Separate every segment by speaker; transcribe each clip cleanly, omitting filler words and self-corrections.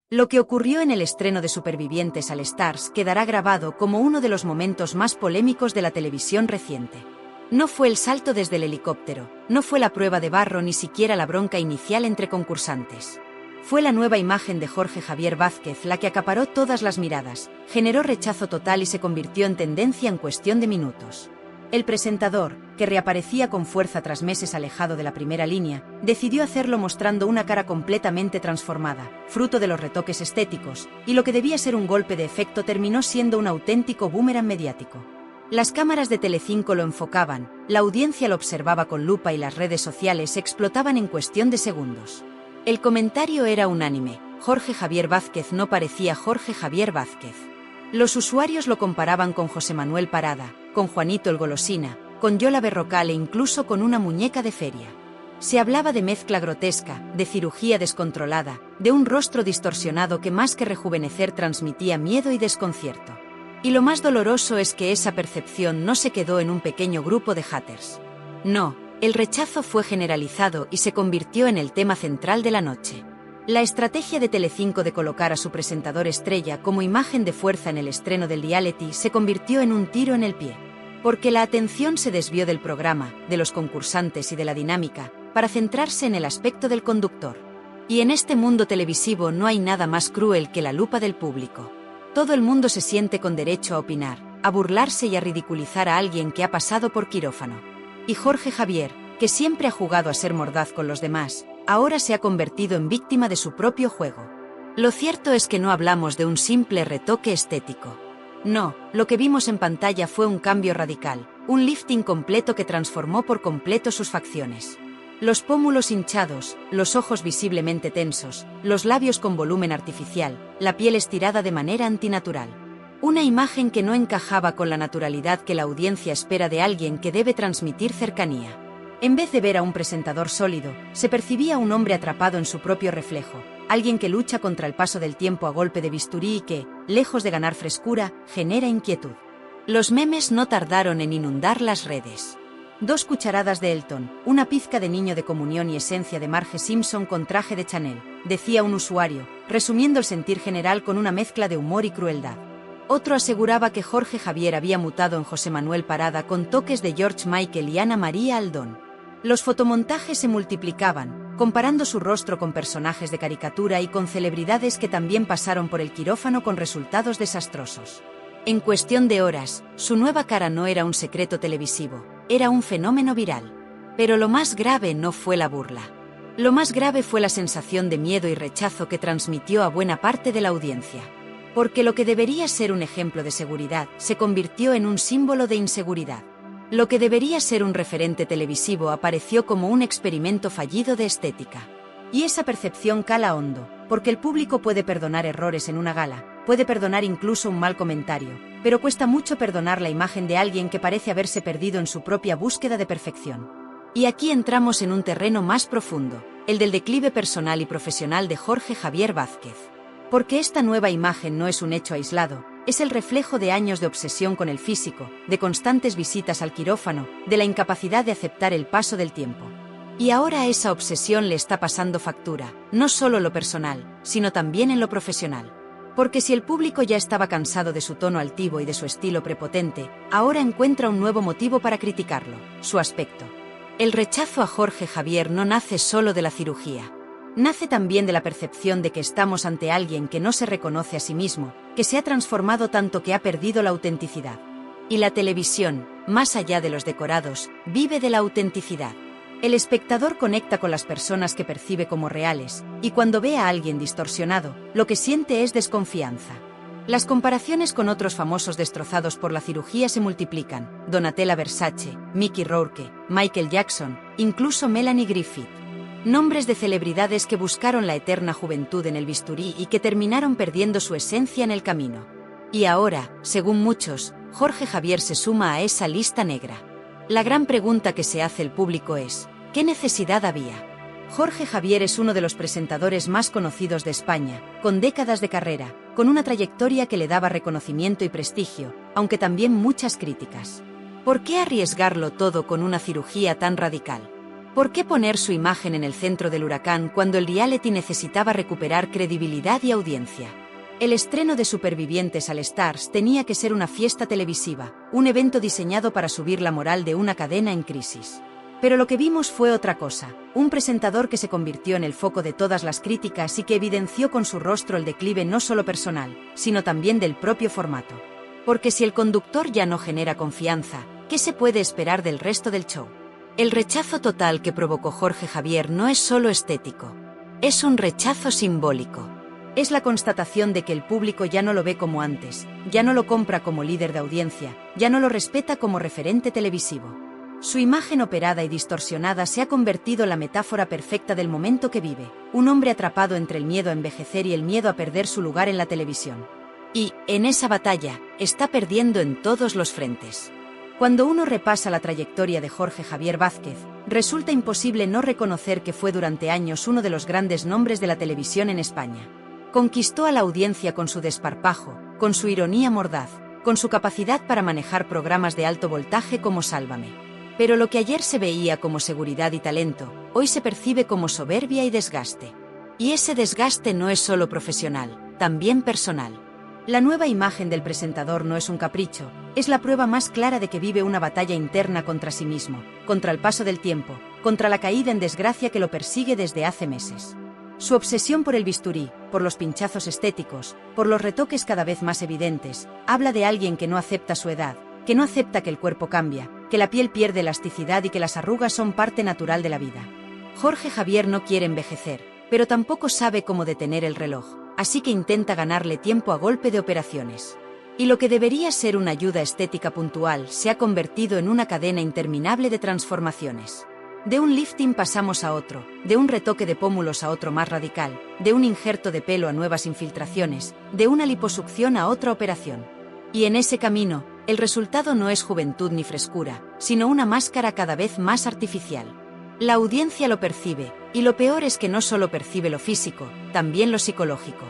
Speaker 1: Lo que ocurrió en el estreno de Supervivientes All Stars quedará grabado como uno de los momentos más polémicos de la televisión reciente. No fue el salto desde el helicóptero, no fue la prueba de barro, ni siquiera la bronca inicial entre concursantes. Fue la nueva imagen de Jorge Javier Vázquez la que acaparó todas las miradas, generó rechazo total y se convirtió en tendencia en cuestión de minutos. El presentador, que reaparecía con fuerza tras meses alejado de la primera línea, decidió hacerlo mostrando una cara completamente transformada, fruto de los retoques estéticos, y lo que debía ser un golpe de efecto terminó siendo un auténtico boomerang mediático. Las cámaras de Telecinco lo enfocaban, la audiencia lo observaba con lupa y las redes sociales explotaban en cuestión de segundos. El comentario era unánime: Jorge Javier Vázquez no parecía Jorge Javier Vázquez. Los usuarios lo comparaban con José Manuel Parada, con Juanito el Golosina, con Yola Berrocal e incluso con una muñeca de feria. Se hablaba de mezcla grotesca, de cirugía descontrolada, de un rostro distorsionado que más que rejuvenecer transmitía miedo y desconcierto. Y lo más doloroso es que esa percepción no se quedó en un pequeño grupo de haters. No, el rechazo fue generalizado y se convirtió en el tema central de la noche. La estrategia de Telecinco de colocar a su presentador estrella como imagen de fuerza en el estreno del reality se convirtió en un tiro en el pie. Porque la atención se desvió del programa, de los concursantes y de la dinámica, para centrarse en el aspecto del conductor. Y en este mundo televisivo no hay nada más cruel que la lupa del público. Todo el mundo se siente con derecho a opinar, a burlarse y a ridiculizar a alguien que ha pasado por quirófano. Y Jorge Javier, que siempre ha jugado a ser mordaz con los demás, ahora se ha convertido en víctima de su propio juego. Lo cierto es que no hablamos de un simple retoque estético. No, lo que vimos en pantalla fue un cambio radical, un lifting completo que transformó por completo sus facciones. Los pómulos hinchados, los ojos visiblemente tensos, los labios con volumen artificial, la piel estirada de manera antinatural. Una imagen que no encajaba con la naturalidad que la audiencia espera de alguien que debe transmitir cercanía. En vez de ver a un presentador sólido, se percibía un hombre atrapado en su propio reflejo, alguien que lucha contra el paso del tiempo a golpe de bisturí y que, lejos de ganar frescura, genera inquietud. Los memes no tardaron en inundar las redes. 2 cucharadas de Elton, una pizca de niño de comunión y esencia de Marge Simpson con traje de Chanel, decía un usuario, resumiendo el sentir general con una mezcla de humor y crueldad. Otro aseguraba que Jorge Javier había mutado en José Manuel Parada con toques de George Michael y Ana María Aldón. Los fotomontajes se multiplicaban, comparando su rostro con personajes de caricatura y con celebridades que también pasaron por el quirófano con resultados desastrosos. En cuestión de horas, su nueva cara no era un secreto televisivo, era un fenómeno viral. Pero lo más grave no fue la burla. Lo más grave fue la sensación de miedo y rechazo que transmitió a buena parte de la audiencia. Porque lo que debería ser un ejemplo de seguridad se convirtió en un símbolo de inseguridad. Lo que debería ser un referente televisivo apareció como un experimento fallido de estética. Y esa percepción cala hondo, porque el público puede perdonar errores en una gala, puede perdonar incluso un mal comentario, pero cuesta mucho perdonar la imagen de alguien que parece haberse perdido en su propia búsqueda de perfección. Y aquí entramos en un terreno más profundo, el del declive personal y profesional de Jorge Javier Vázquez. Porque esta nueva imagen no es un hecho aislado, es el reflejo de años de obsesión con el físico, de constantes visitas al quirófano, de la incapacidad de aceptar el paso del tiempo. Y ahora esa obsesión le está pasando factura, no solo en lo personal, sino también en lo profesional. Porque si el público ya estaba cansado de su tono altivo y de su estilo prepotente, ahora encuentra un nuevo motivo para criticarlo: su aspecto. El rechazo a Jorge Javier no nace solo de la cirugía. Nace también de la percepción de que estamos ante alguien que no se reconoce a sí mismo, que se ha transformado tanto que ha perdido la autenticidad. Y la televisión, más allá de los decorados, vive de la autenticidad. El espectador conecta con las personas que percibe como reales, y cuando ve a alguien distorsionado, lo que siente es desconfianza. Las comparaciones con otros famosos destrozados por la cirugía se multiplican: Donatella Versace, Mickey Rourke, Michael Jackson, incluso Melanie Griffith. Nombres de celebridades que buscaron la eterna juventud en el bisturí y que terminaron perdiendo su esencia en el camino. Y ahora, según muchos, Jorge Javier se suma a esa lista negra. La gran pregunta que se hace el público es: ¿qué necesidad había? Jorge Javier es uno de los presentadores más conocidos de España, con décadas de carrera, con una trayectoria que le daba reconocimiento y prestigio, aunque también muchas críticas. ¿Por qué arriesgarlo todo con una cirugía tan radical? ¿Por qué poner su imagen en el centro del huracán cuando el reality necesitaba recuperar credibilidad y audiencia? El estreno de Supervivientes All Stars tenía que ser una fiesta televisiva, un evento diseñado para subir la moral de una cadena en crisis. Pero lo que vimos fue otra cosa, un presentador que se convirtió en el foco de todas las críticas y que evidenció con su rostro el declive no solo personal, sino también del propio formato. Porque si el conductor ya no genera confianza, ¿qué se puede esperar del resto del show? El rechazo total que provocó Jorge Javier no es solo estético. Es un rechazo simbólico. Es la constatación de que el público ya no lo ve como antes, ya no lo compra como líder de audiencia, ya no lo respeta como referente televisivo. Su imagen operada y distorsionada se ha convertido en la metáfora perfecta del momento que vive, un hombre atrapado entre el miedo a envejecer y el miedo a perder su lugar en la televisión. Y, en esa batalla, está perdiendo en todos los frentes. Cuando uno repasa la trayectoria de Jorge Javier Vázquez, resulta imposible no reconocer que fue durante años uno de los grandes nombres de la televisión en España. Conquistó a la audiencia con su desparpajo, con su ironía mordaz, con su capacidad para manejar programas de alto voltaje como Sálvame. Pero lo que ayer se veía como seguridad y talento, hoy se percibe como soberbia y desgaste. Y ese desgaste no es solo profesional, también personal. La nueva imagen del presentador no es un capricho, es la prueba más clara de que vive una batalla interna contra sí mismo, contra el paso del tiempo, contra la caída en desgracia que lo persigue desde hace meses. Su obsesión por el bisturí, por los pinchazos estéticos, por los retoques cada vez más evidentes, habla de alguien que no acepta su edad, que no acepta que el cuerpo cambia, que la piel pierde elasticidad y que las arrugas son parte natural de la vida. Jorge Javier no quiere envejecer, pero tampoco sabe cómo detener el reloj, así que intenta ganarle tiempo a golpe de operaciones. Y lo que debería ser una ayuda estética puntual se ha convertido en una cadena interminable de transformaciones. De un lifting pasamos a otro, de un retoque de pómulos a otro más radical, de un injerto de pelo a nuevas infiltraciones, de una liposucción a otra operación. Y en ese camino, el resultado no es juventud ni frescura, sino una máscara cada vez más artificial. La audiencia lo percibe, y lo peor es que no solo percibe lo físico, también lo psicológico.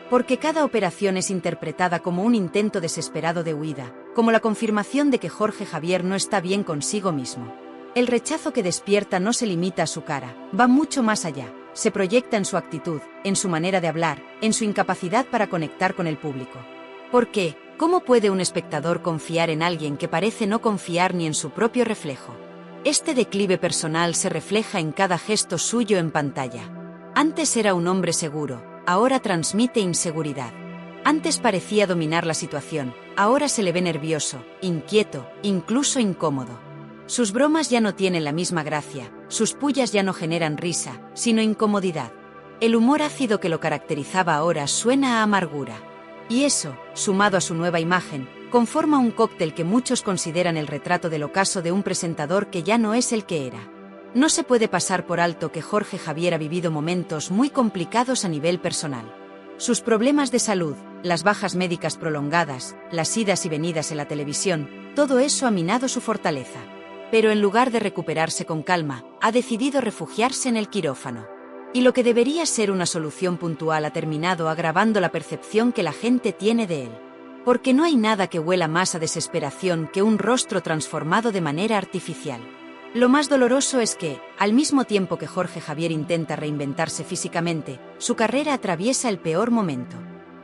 Speaker 1: Porque cada operación es interpretada como un intento desesperado de huida, como la confirmación de que Jorge Javier no está bien consigo mismo. El rechazo que despierta no se limita a su cara, va mucho más allá, se proyecta en su actitud, en su manera de hablar, en su incapacidad para conectar con el público. ¿Por qué? ¿Cómo puede un espectador confiar en alguien que parece no confiar ni en su propio reflejo? Este declive personal se refleja en cada gesto suyo en pantalla. Antes era un hombre seguro, ahora transmite inseguridad. Antes parecía dominar la situación, ahora se le ve nervioso, inquieto, incluso incómodo. Sus bromas ya no tienen la misma gracia, sus pullas ya no generan risa, sino incomodidad. El humor ácido que lo caracterizaba ahora suena a amargura. Y eso, sumado a su nueva imagen, conforma un cóctel que muchos consideran el retrato del ocaso de un presentador que ya no es el que era. No se puede pasar por alto que Jorge Javier ha vivido momentos muy complicados a nivel personal. Sus problemas de salud, las bajas médicas prolongadas, las idas y venidas en la televisión, todo eso ha minado su fortaleza. Pero en lugar de recuperarse con calma, ha decidido refugiarse en el quirófano. Y lo que debería ser una solución puntual ha terminado agravando la percepción que la gente tiene de él. Porque no hay nada que huela más a desesperación que un rostro transformado de manera artificial. Lo más doloroso es que, al mismo tiempo que Jorge Javier intenta reinventarse físicamente, su carrera atraviesa el peor momento.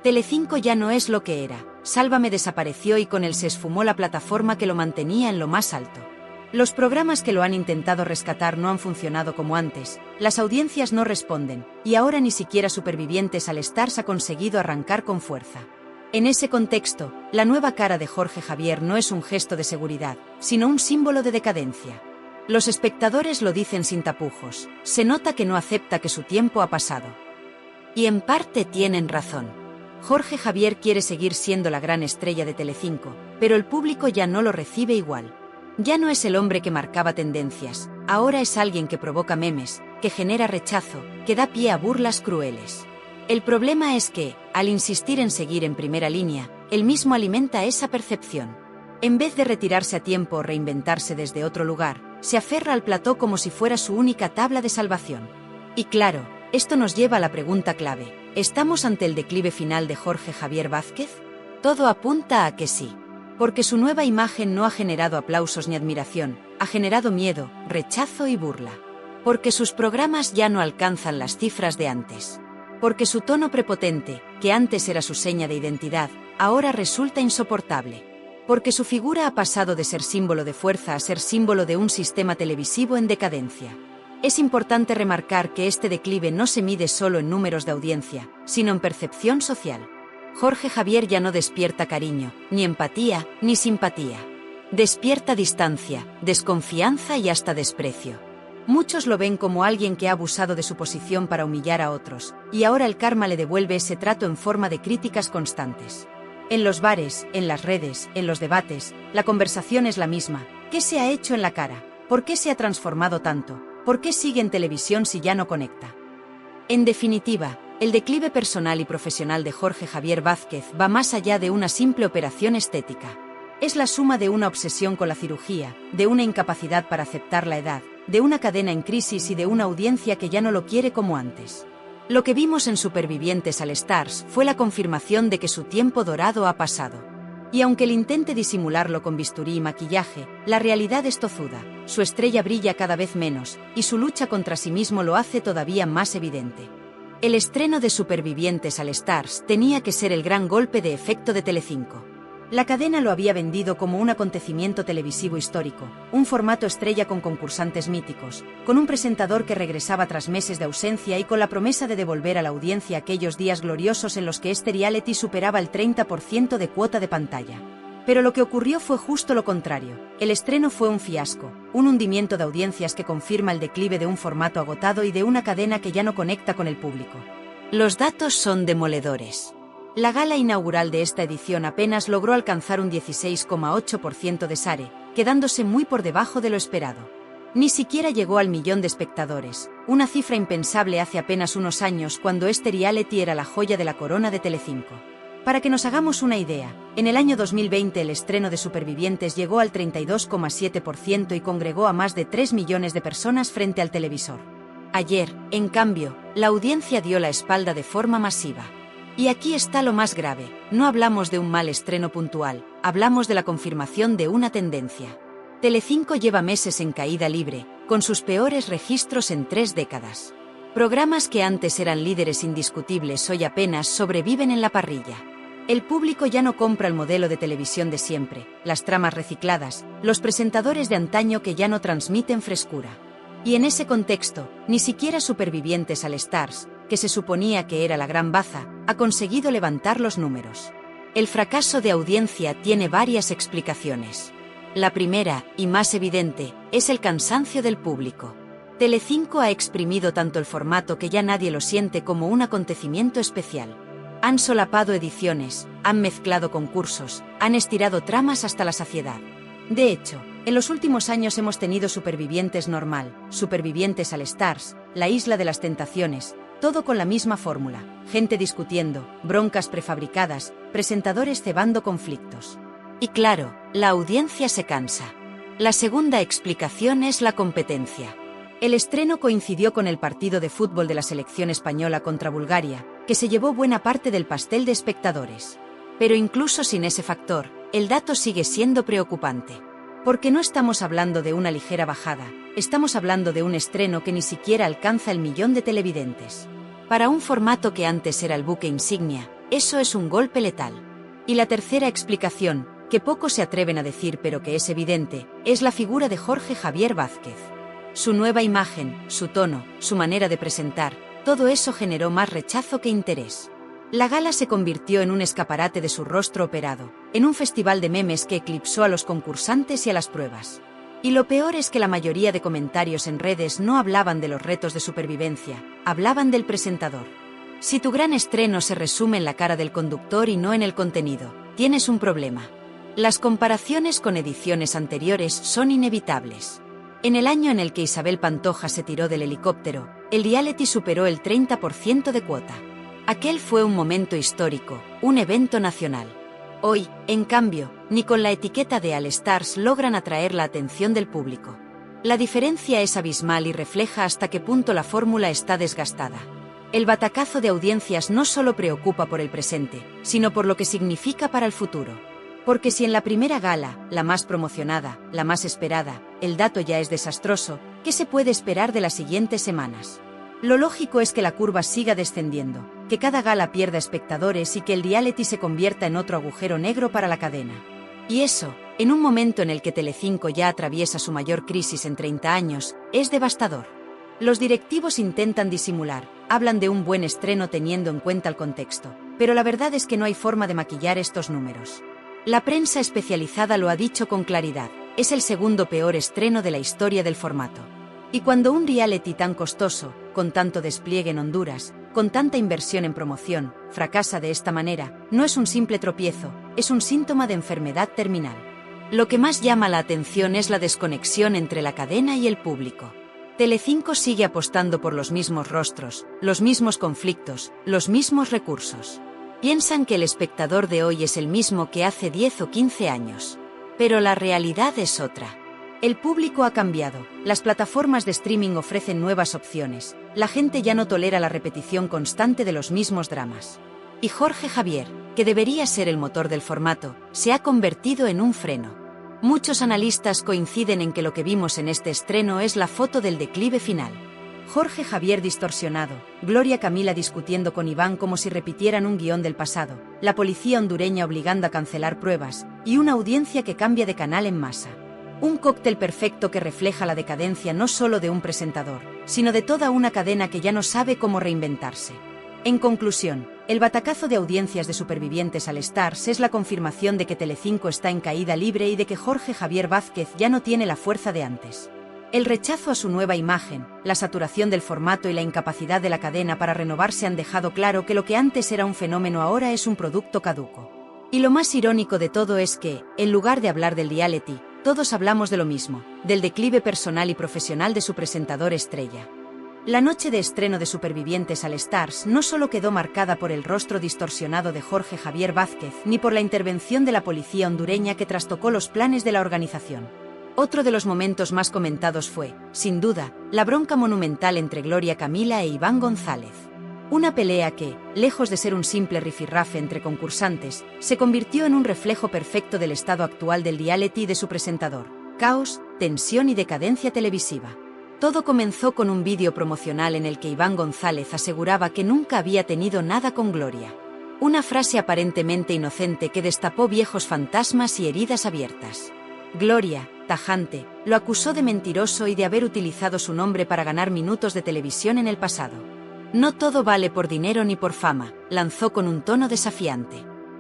Speaker 1: Telecinco ya no es lo que era, Sálvame desapareció y con él se esfumó la plataforma que lo mantenía en lo más alto. Los programas que lo han intentado rescatar no han funcionado como antes, las audiencias no responden, y ahora ni siquiera Supervivientes All Stars ha conseguido arrancar con fuerza. En ese contexto, la nueva cara de Jorge Javier no es un gesto de seguridad, sino un símbolo de decadencia. Los espectadores lo dicen sin tapujos, se nota que no acepta que su tiempo ha pasado. Y en parte tienen razón. Jorge Javier quiere seguir siendo la gran estrella de Telecinco, pero el público ya no lo recibe igual. Ya no es el hombre que marcaba tendencias, ahora es alguien que provoca memes, que genera rechazo, que da pie a burlas crueles. El problema es que, al insistir en seguir en primera línea, él mismo alimenta esa percepción. En vez de retirarse a tiempo o reinventarse desde otro lugar, se aferra al plató como si fuera su única tabla de salvación. Y claro, esto nos lleva a la pregunta clave: ¿estamos ante el declive final de Jorge Javier Vázquez? Todo apunta a que sí. Porque su nueva imagen no ha generado aplausos ni admiración, ha generado miedo, rechazo y burla. Porque sus programas ya no alcanzan las cifras de antes. Porque su tono prepotente, que antes era su seña de identidad, ahora resulta insoportable. Porque su figura ha pasado de ser símbolo de fuerza a ser símbolo de un sistema televisivo en decadencia. Es importante remarcar que este declive no se mide solo en números de audiencia, sino en percepción social. Jorge Javier ya no despierta cariño, ni empatía, ni simpatía. Despierta distancia, desconfianza y hasta desprecio. Muchos lo ven como alguien que ha abusado de su posición para humillar a otros, y ahora el karma le devuelve ese trato en forma de críticas constantes. En los bares, en las redes, en los debates, la conversación es la misma. ¿Qué se ha hecho en la cara? ¿Por qué se ha transformado tanto? ¿Por qué sigue en televisión si ya no conecta? En definitiva, el declive personal y profesional de Jorge Javier Vázquez va más allá de una simple operación estética. Es la suma de una obsesión con la cirugía, de una incapacidad para aceptar la edad, de una cadena en crisis y de una audiencia que ya no lo quiere como antes. Lo que vimos en Supervivientes All Stars fue la confirmación de que su tiempo dorado ha pasado. Y aunque él intente disimularlo con bisturí y maquillaje, la realidad es tozuda, su estrella brilla cada vez menos, y su lucha contra sí mismo lo hace todavía más evidente. El estreno de Supervivientes All Stars tenía que ser el gran golpe de efecto de Telecinco. La cadena lo había vendido como un acontecimiento televisivo histórico, un formato estrella con concursantes míticos, con un presentador que regresaba tras meses de ausencia y con la promesa de devolver a la audiencia aquellos días gloriosos en los que este reality superaba el 30% de cuota de pantalla. Pero lo que ocurrió fue justo lo contrario. El estreno fue un fiasco, un hundimiento de audiencias que confirma el declive de un formato agotado y de una cadena que ya no conecta con el público. Los datos son demoledores. La gala inaugural de esta edición apenas logró alcanzar un 16,8% de share, quedándose muy por debajo de lo esperado. Ni siquiera llegó al 1.000.000 de espectadores, una cifra impensable hace apenas unos años cuando este reality era la joya de la corona de Telecinco. Para que nos hagamos una idea, en el año 2020 el estreno de Supervivientes llegó al 32,7% y congregó a más de 3 millones de personas frente al televisor. Ayer, en cambio, la audiencia dio la espalda de forma masiva. Y aquí está lo más grave, no hablamos de un mal estreno puntual, hablamos de la confirmación de una tendencia. Telecinco lleva meses en caída libre, con sus peores registros en 3 décadas. Programas que antes eran líderes indiscutibles hoy apenas sobreviven en la parrilla. El público ya no compra el modelo de televisión de siempre, las tramas recicladas, los presentadores de antaño que ya no transmiten frescura. Y en ese contexto, ni siquiera Supervivientes All Stars, que se suponía que era la gran baza, ha conseguido levantar los números. El fracaso de audiencia tiene varias explicaciones. La primera, y más evidente, es el cansancio del público. Telecinco ha exprimido tanto el formato que ya nadie lo siente como un acontecimiento especial. Han solapado ediciones, han mezclado concursos, han estirado tramas hasta la saciedad. De hecho, en los últimos años hemos tenido Supervivientes Normal, Supervivientes All Stars, La Isla de las Tentaciones, todo con la misma fórmula, gente discutiendo, broncas prefabricadas, presentadores cebando conflictos. Y claro, la audiencia se cansa. La segunda explicación es la competencia. El estreno coincidió con el partido de fútbol de la selección española contra Bulgaria, que se llevó buena parte del pastel de espectadores. Pero incluso sin ese factor, el dato sigue siendo preocupante. Porque no estamos hablando de una ligera bajada, estamos hablando de un estreno que ni siquiera alcanza el 1.000.000 de televidentes. Para un formato que antes era el buque insignia, eso es un golpe letal. Y la tercera explicación, que pocos se atreven a decir pero que es evidente, es la figura de Jorge Javier Vázquez. Su nueva imagen, su tono, su manera de presentar, todo eso generó más rechazo que interés. La gala se convirtió en un escaparate de su rostro operado, en un festival de memes que eclipsó a los concursantes y a las pruebas. Y lo peor es que la mayoría de comentarios en redes no hablaban de los retos de supervivencia, hablaban del presentador. Si tu gran estreno se resume en la cara del conductor y no en el contenido, tienes un problema. Las comparaciones con ediciones anteriores son inevitables. En el año en el que Isabel Pantoja se tiró del helicóptero, el reality superó el 30% de cuota. Aquel fue un momento histórico, un evento nacional. Hoy, en cambio, ni con la etiqueta de All Stars logran atraer la atención del público. La diferencia es abismal y refleja hasta qué punto la fórmula está desgastada. El batacazo de audiencias no solo preocupa por el presente, sino por lo que significa para el futuro. Porque si en la primera gala, la más promocionada, la más esperada, el dato ya es desastroso, ¿Qué se puede esperar de las siguientes semanas? Lo lógico es que la curva siga descendiendo, que cada gala pierda espectadores y que el reality se convierta en otro agujero negro para la cadena. Y eso, en un momento en el que Telecinco ya atraviesa su mayor crisis en 30 años, es devastador. Los directivos intentan disimular, hablan de un buen estreno teniendo en cuenta el contexto, pero la verdad es que no hay forma de maquillar estos números. La prensa especializada lo ha dicho con claridad, es el segundo peor estreno de la historia del formato. Y cuando un reality tan costoso, con tanto despliegue en Honduras, con tanta inversión en promoción, fracasa de esta manera, no es un simple tropiezo, es un síntoma de enfermedad terminal. Lo que más llama la atención es la desconexión entre la cadena y el público. Telecinco sigue apostando por los mismos rostros, los mismos conflictos, los mismos recursos. Piensan que el espectador de hoy es el mismo que hace 10 o 15 años. Pero la realidad es otra. El público ha cambiado, las plataformas de streaming ofrecen nuevas opciones, la gente ya no tolera la repetición constante de los mismos dramas. Y Jorge Javier, que debería ser el motor del formato, se ha convertido en un freno. Muchos analistas coinciden en que lo que vimos en este estreno es la foto del declive final. Jorge Javier distorsionado, Gloria Camila discutiendo con Iván como si repitieran un guión del pasado, la policía hondureña obligando a cancelar pruebas, y una audiencia que cambia de canal en masa. Un cóctel perfecto que refleja la decadencia no solo de un presentador, sino de toda una cadena que ya no sabe cómo reinventarse. En conclusión, el batacazo de audiencias de Supervivientes al Stars es la confirmación de que Telecinco está en caída libre y de que Jorge Javier Vázquez ya no tiene la fuerza de antes. El rechazo a su nueva imagen, la saturación del formato y la incapacidad de la cadena para renovarse han dejado claro que lo que antes era un fenómeno ahora es un producto caduco. Y lo más irónico de todo es que, en lugar de hablar del reality, todos hablamos de lo mismo, del declive personal y profesional de su presentador estrella. La noche de estreno de Supervivientes al Stars no solo quedó marcada por el rostro distorsionado de Jorge Javier Vázquez ni por la intervención de la policía hondureña que trastocó los planes de la organización. Otro de los momentos más comentados fue, sin duda, la bronca monumental entre Gloria Camila e Iván González. Una pelea que, lejos de ser un simple rifirrafe entre concursantes, se convirtió en un reflejo perfecto del estado actual del reality y de su presentador: caos, tensión y decadencia televisiva. Todo comenzó con un vídeo promocional en el que Iván González aseguraba que nunca había tenido nada con Gloria. Una frase aparentemente inocente que destapó viejos fantasmas y heridas abiertas. Gloria, tajante, lo acusó de mentiroso y de haber utilizado su nombre para ganar minutos de televisión en el pasado. No todo vale por dinero ni por fama, lanzó con un tono desafiante.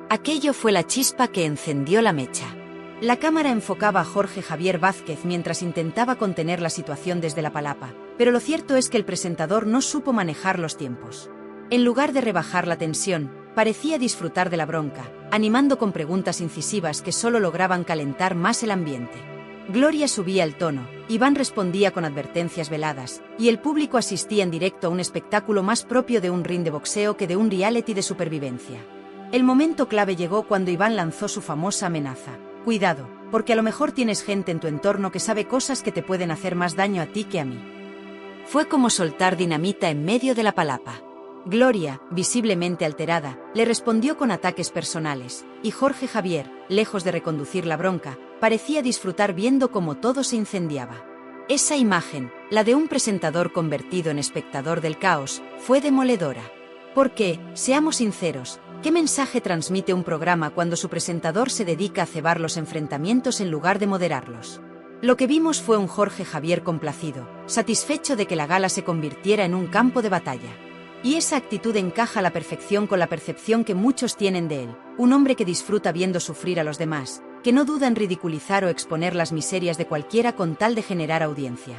Speaker 1: Aquello fue la chispa que encendió la mecha. La cámara enfocaba a Jorge Javier Vázquez mientras intentaba contener la situación desde la palapa, pero lo cierto es que el presentador no supo manejar los tiempos. En lugar de rebajar la tensión, parecía disfrutar de la bronca, animando con preguntas incisivas que solo lograban calentar más el ambiente. Gloria subía el tono, Iván respondía con advertencias veladas, y el público asistía en directo a un espectáculo más propio de un ring de boxeo que de un reality de supervivencia. El momento clave llegó cuando Iván lanzó su famosa amenaza: cuidado, porque a lo mejor tienes gente en tu entorno que sabe cosas que te pueden hacer más daño a ti que a mí. Fue como soltar dinamita en medio de la palapa. Gloria, visiblemente alterada, le respondió con ataques personales, y Jorge Javier, lejos de reconducir la bronca, parecía disfrutar viendo cómo todo se incendiaba. Esa imagen, la de un presentador convertido en espectador del caos, fue demoledora. Porque, seamos sinceros, ¿qué mensaje transmite un programa cuando su presentador se dedica a cebar los enfrentamientos en lugar de moderarlos? Lo que vimos fue un Jorge Javier complacido, satisfecho de que la gala se convirtiera en un campo de batalla. Y esa actitud encaja a la perfección con la percepción que muchos tienen de él, un hombre que disfruta viendo sufrir a los demás, que no duda en ridiculizar o exponer las miserias de cualquiera con tal de generar audiencia.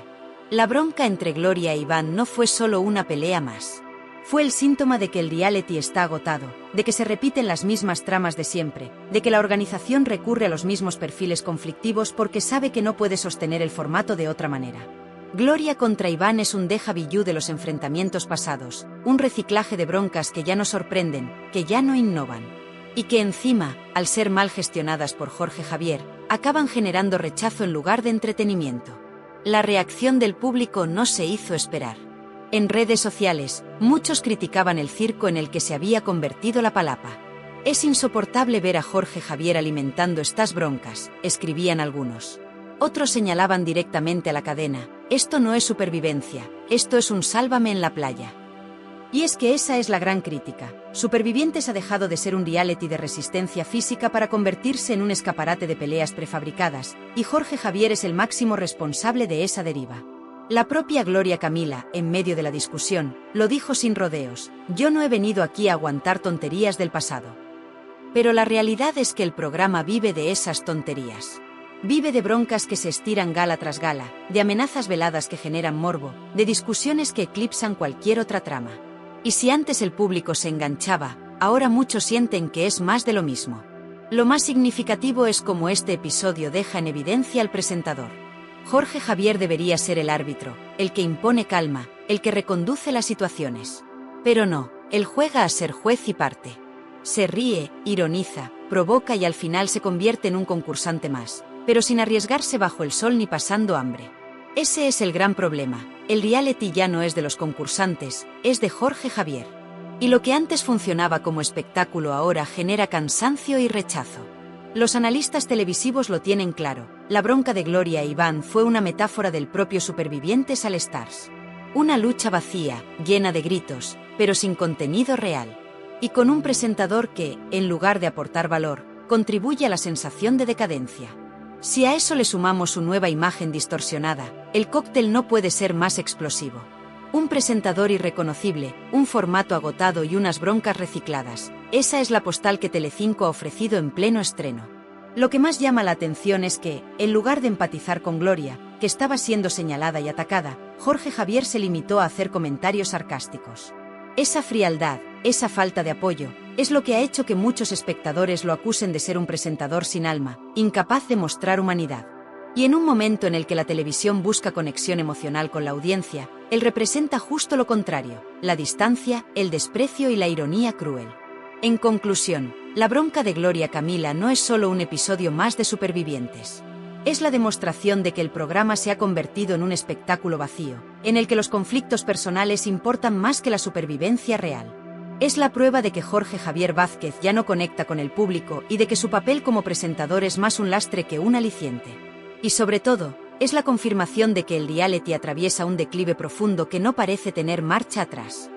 Speaker 1: La bronca entre Gloria e Iván no fue solo una pelea más. Fue el síntoma de que el reality está agotado, de que se repiten las mismas tramas de siempre, de que la organización recurre a los mismos perfiles conflictivos porque sabe que no puede sostener el formato de otra manera. Gloria contra Iván es un déjà vu de los enfrentamientos pasados, un reciclaje de broncas que ya no sorprenden, que ya no innovan. Y que encima, al ser mal gestionadas por Jorge Javier, acaban generando rechazo en lugar de entretenimiento. La reacción del público no se hizo esperar. En redes sociales, muchos criticaban el circo en el que se había convertido la palapa. Es insoportable ver a Jorge Javier alimentando estas broncas, escribían algunos. Otros señalaban directamente a la cadena: esto no es supervivencia, esto es un sálvame en la playa. Y es que esa es la gran crítica. Supervivientes ha dejado de ser un reality de resistencia física para convertirse en un escaparate de peleas prefabricadas, y Jorge Javier es el máximo responsable de esa deriva. La propia Gloria Camila, en medio de la discusión, lo dijo sin rodeos: yo no he venido aquí a aguantar tonterías del pasado. Pero la realidad es que el programa vive de esas tonterías. Vive de broncas que se estiran gala tras gala, de amenazas veladas que generan morbo, de discusiones que eclipsan cualquier otra trama. Y si antes el público se enganchaba, ahora muchos sienten que es más de lo mismo. Lo más significativo es cómo este episodio deja en evidencia al presentador. Jorge Javier debería ser el árbitro, el que impone calma, el que reconduce las situaciones. Pero no, él juega a ser juez y parte. Se ríe, ironiza, provoca y al final se convierte en un concursante más, pero sin arriesgarse bajo el sol ni pasando hambre. Ese es el gran problema: el reality ya no es de los concursantes, es de Jorge Javier. Y lo que antes funcionaba como espectáculo ahora genera cansancio y rechazo. Los analistas televisivos lo tienen claro: la bronca de Gloria e Iván fue una metáfora del propio Supervivientes All Stars. Una lucha vacía, llena de gritos, pero sin contenido real. Y con un presentador que, en lugar de aportar valor, contribuye a la sensación de decadencia. Si a eso le sumamos su nueva imagen distorsionada, el cóctel no puede ser más explosivo. Un presentador irreconocible, un formato agotado y unas broncas recicladas. Esa es la postal que Telecinco ha ofrecido en pleno estreno. Lo que más llama la atención es que, en lugar de empatizar con Gloria, que estaba siendo señalada y atacada, Jorge Javier se limitó a hacer comentarios sarcásticos. Esa frialdad, esa falta de apoyo, es lo que ha hecho que muchos espectadores lo acusen de ser un presentador sin alma, incapaz de mostrar humanidad. Y en un momento en el que la televisión busca conexión emocional con la audiencia, él representa justo lo contrario: la distancia, el desprecio y la ironía cruel. En conclusión, la bronca de Gloria Camila no es solo un episodio más de Supervivientes. Es la demostración de que el programa se ha convertido en un espectáculo vacío, en el que los conflictos personales importan más que la supervivencia real. Es la prueba de que Jorge Javier Vázquez ya no conecta con el público y de que su papel como presentador es más un lastre que un aliciente. Y sobre todo, es la confirmación de que el reality atraviesa un declive profundo que no parece tener marcha atrás.